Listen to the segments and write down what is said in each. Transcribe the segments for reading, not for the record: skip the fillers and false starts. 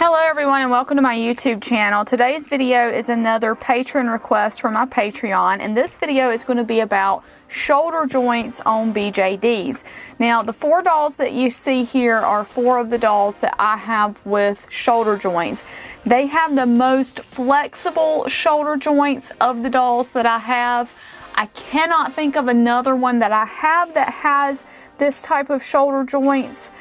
Hello everyone and welcome to my YouTube channel. Today's video is another patron request from my Patreon, and this video is going to be about shoulder joints on BJDs. Now the 4 dolls that you see here are 4 of the dolls that I have with shoulder joints. They have the most flexible shoulder joints of the dolls that I have. I cannot think of another one that I have that has this type of shoulder joints.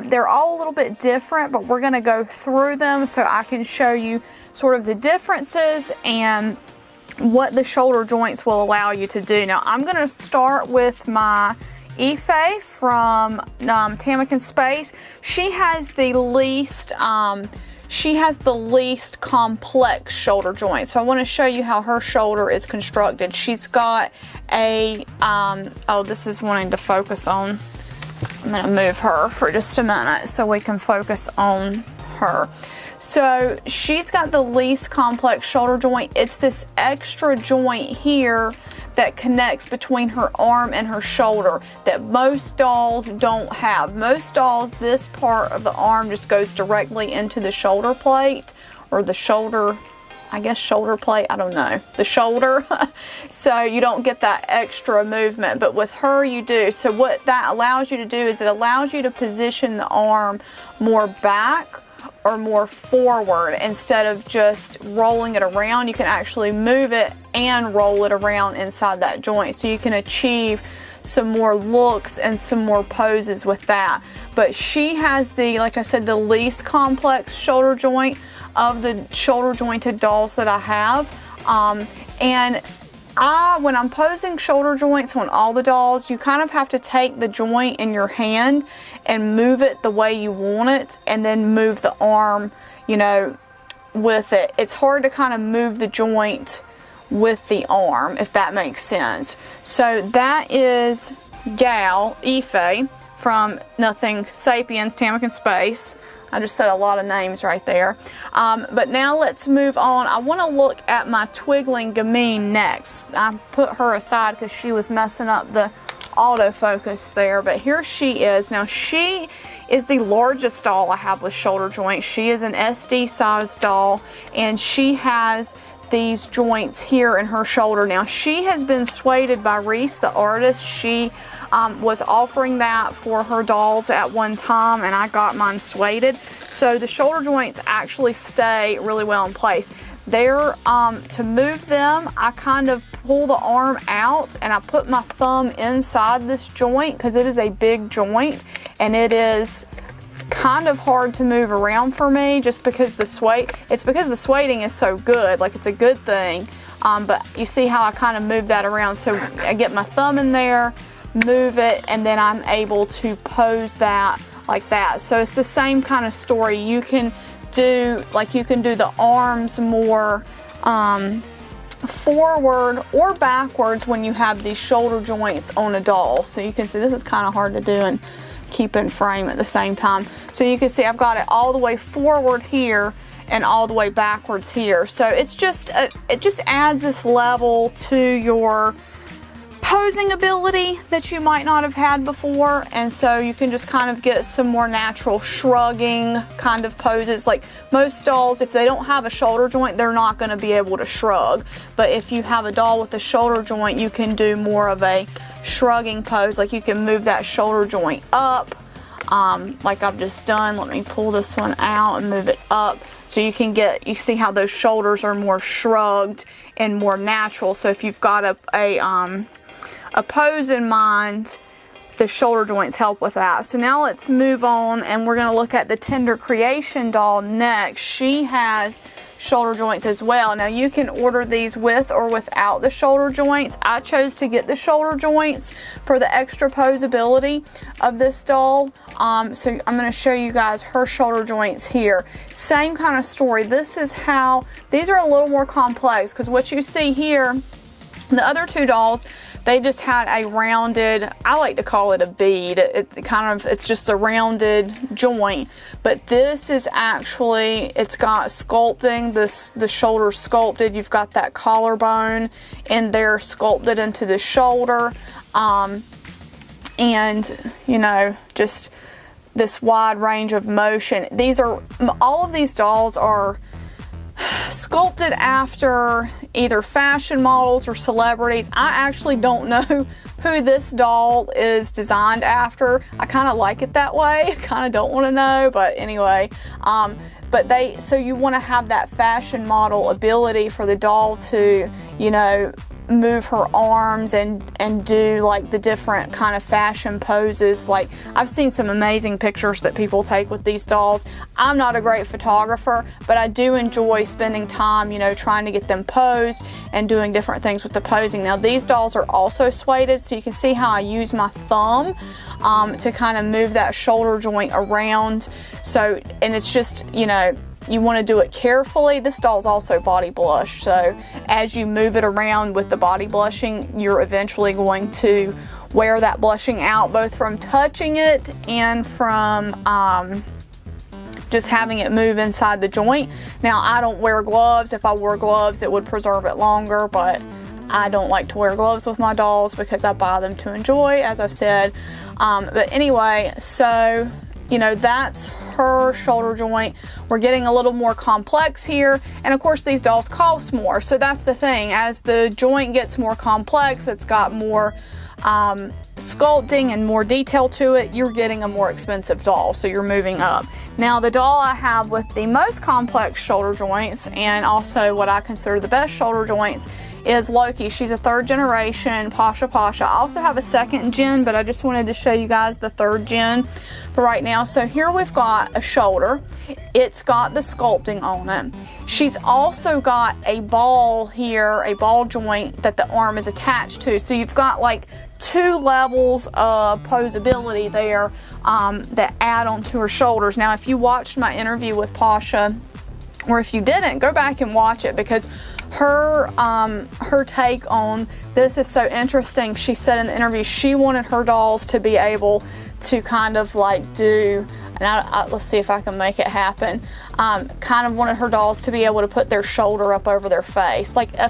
They're all a little bit different, but we're going to go through them so I can show you sort of the differences and what the shoulder joints will allow you to do. Now I'm going to start with my Ife from Tamik Space. She has the least complex shoulder joint. So I want to show you how her shoulder is constructed. She's got a, oh, this is wanting to focus on, I'm going to move her for just a minute so we can focus on her. So she's got the least complex shoulder joint. It's this extra joint here that connects between her arm and her shoulder that most dolls don't have. Most dolls, this part of the arm just goes directly into the shoulder plate, or the shoulder, I guess shoulder plate, I don't know, the shoulder. So you don't get that extra movement, but with her you do. So what that allows you to do is it allows you to position the arm more back or more forward. Instead of just rolling it around, you can actually move it and roll it around inside that joint, so you can achieve some more looks and some more poses with that. But she has the, like I said, the least complex shoulder joint of the shoulder jointed dolls that I have. And when I'm posing shoulder joints on all the dolls, you kind of have to take the joint in your hand and move it the way you want it, and then move the arm, you know, with it. It's hard to kind of move the joint with the arm, if that makes sense. So that is Gal, Ife, from Nothing Sapiens, Tamik Space. I just said a lot of names right there. But now let's move on. I want to look at my Twiggling Gamine next. I put her aside because she was messing up the autofocus there, but here she is. Now she is the largest doll I have with shoulder joints. She is an SD size doll, and she has these joints here in her shoulder. Now she has been sueded by Reese, the artist. She was offering that for her dolls at one time, and I got mine sueded. So the shoulder joints actually stay really well in place. They're, to move them, I kind of pull the arm out and I put my thumb inside this joint because it is a big joint and it is kind of hard to move around for me, just because the sueding is so good. Like, it's a good thing. But you see how I kind of move that around. So I get my thumb in there, move it, and then I'm able to pose that like that. So it's the same kind of story. You can do the arms more forward or backwards when you have these shoulder joints on a doll. So you can see this is kind of hard to do and keep in frame at the same time. So you can see I've got it all the way forward here and all the way backwards here. So it's just it just adds this level to your posing ability that you might not have had before, and so you can just kind of get some more natural shrugging kind of poses. Like, most dolls, if they don't have a shoulder joint, they're not going to be able to shrug, but if you have a doll with a shoulder joint, you can do more of a shrugging pose. Like, you can move that shoulder joint up, like I've just done. Let me pull this one out and move it up, so you can get, you see how those shoulders are more shrugged and more natural. So if you've got a pose in mind, the shoulder joints help with that. So now let's move on, and we're going to look at the Tender Creation doll next. She has shoulder joints as well. Now you can order these with or without the shoulder joints. I chose to get the shoulder joints for the extra posability of this doll. So I'm going to show you guys her shoulder joints here. Same kind of story. This is how, these are a little more complex, because what you see here, the other 2 dolls, they just had a rounded, I like to call it a bead. It's just a rounded joint. But this is actually, it's got sculpting, the shoulder sculpted. You've got that collarbone in there sculpted into the shoulder. And, you know, just this wide range of motion. All of these dolls are sculpted after either fashion models or celebrities. I actually don't know who this doll is designed after. I kind of like it that way. I kind of don't want to know, but anyway. So you want to have that fashion model ability for the doll to, you know, move her arms and do like the different kind of fashion poses. Like, I've seen some amazing pictures that people take with these dolls. I'm not a great photographer, but I do enjoy spending time, you know, trying to get them posed and doing different things with the posing. Now, these dolls are also sueded, so you can see how I use my thumb to kind of move that shoulder joint around. So, and it's just, you know, you want to do it carefully. This doll's also body blushed, so as you move it around with the body blushing, you're eventually going to wear that blushing out, both from touching it and from just having it move inside the joint. Now, I don't wear gloves. If I wore gloves, it would preserve it longer, but I don't like to wear gloves with my dolls because I buy them to enjoy, as I've said. But anyway, so, you know, that's her shoulder joint. We're getting a little more complex here, and of course these dolls cost more, so that's the thing. As the joint gets more complex, it's got more sculpting and more detail to it, you're getting a more expensive doll, so you're moving up. Now, the doll I have with the most complex shoulder joints, and also what I consider the best shoulder joints, is Loki. She's a 3rd generation Pasha Pasha. I also have a 2nd gen, but I just wanted to show you guys the 3rd gen for right now. So here we've got a shoulder. It's got the sculpting on it. She's also got a ball here, a ball joint that the arm is attached to. So you've got like 2 levels of posability there that add on to her shoulders. Now, if you watched my interview with Pasha, or if you didn't, go back and watch it, because her take on this is so interesting. She said in the interview she wanted her dolls to be able to kind of like do, and let's see if I can make it happen, kind of wanted her dolls to be able to put their shoulder up over their face, like a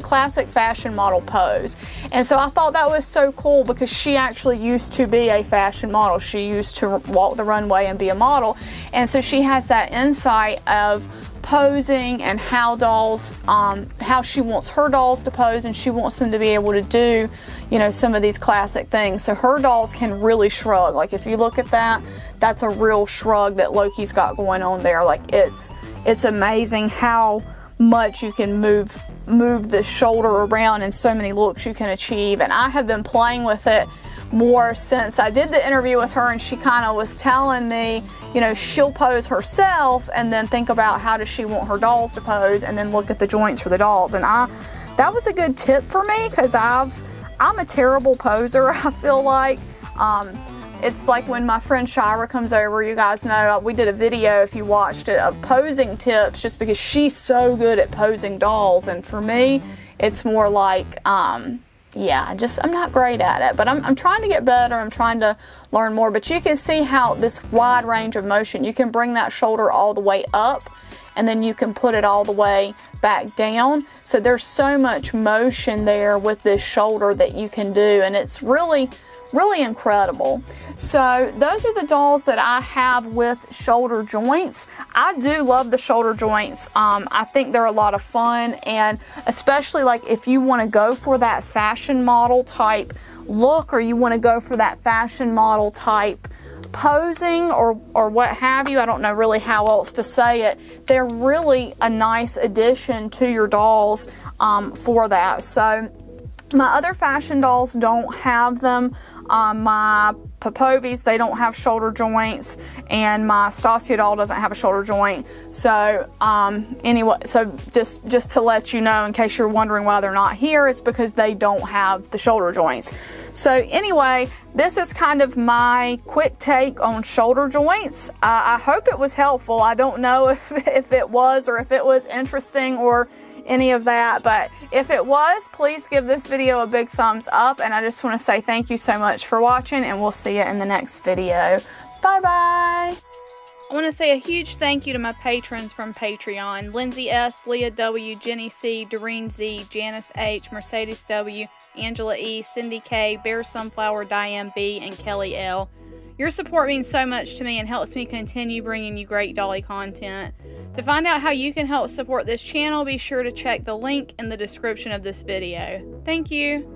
classic fashion model pose. And so I thought that was so cool, because she actually used to be a fashion model. She used to walk the runway and be a model, and so she has that insight of posing and how dolls, how she wants her dolls to pose, and she wants them to be able to do, you know, some of these classic things. So her dolls can really shrug. Like, if you look at that, that's a real shrug that Loki's got going on there. Like, it's amazing how much you can move the shoulder around, and so many looks you can achieve. And I have been playing with it more since I did the interview with her, and she kind of was telling me, you know, she'll pose herself and then think about how does she want her dolls to pose, and then look at the joints for the dolls. And that was a good tip for me, because I'm a terrible poser. I feel like it's like when my friend Shira comes over, you guys know, we did a video, if you watched it, of posing tips, just because she's so good at posing dolls. And for me, it's more like yeah, I'm not great at it, but I'm trying to get better. I'm trying to learn more. But you can see how this wide range of motion, you can bring that shoulder all the way up, and then you can put it all the way back down. So there's so much motion there with this shoulder that you can do, and it's really, really incredible. So those are the dolls that I have with shoulder joints. I do love the shoulder joints. I think they're a lot of fun, and especially like if you want to go for that fashion model type look, or you want to go for that fashion model type posing, or what have you. I don't know really how else to say it. They're really a nice addition to your dolls for that. So my other fashion dolls don't have them. My Popovi's, they don't have shoulder joints, and my Stasio doll doesn't have a shoulder joint. So anyway, so just to let you know, in case you're wondering why they're not here, it's because they don't have the shoulder joints. So anyway, this is kind of my quick take on shoulder joints. I hope it was helpful. I don't know if it was, or if it was interesting, or any of that, but if it was, please give this video a big thumbs up, and I just want to say thank you so much for watching, and we'll see you in the next video. Bye bye. I want to say a huge thank you to my patrons from Patreon: Lindsay S, Leah W, Jenny C, Doreen Z, Janice H, Mercedes W, Angela E, Cindy K, Bear Sunflower, Diane B, and Kelly L. Your support means so much to me and helps me continue bringing you great dolly content. To find out how you can help support this channel, be sure to check the link in the description of this video. Thank you.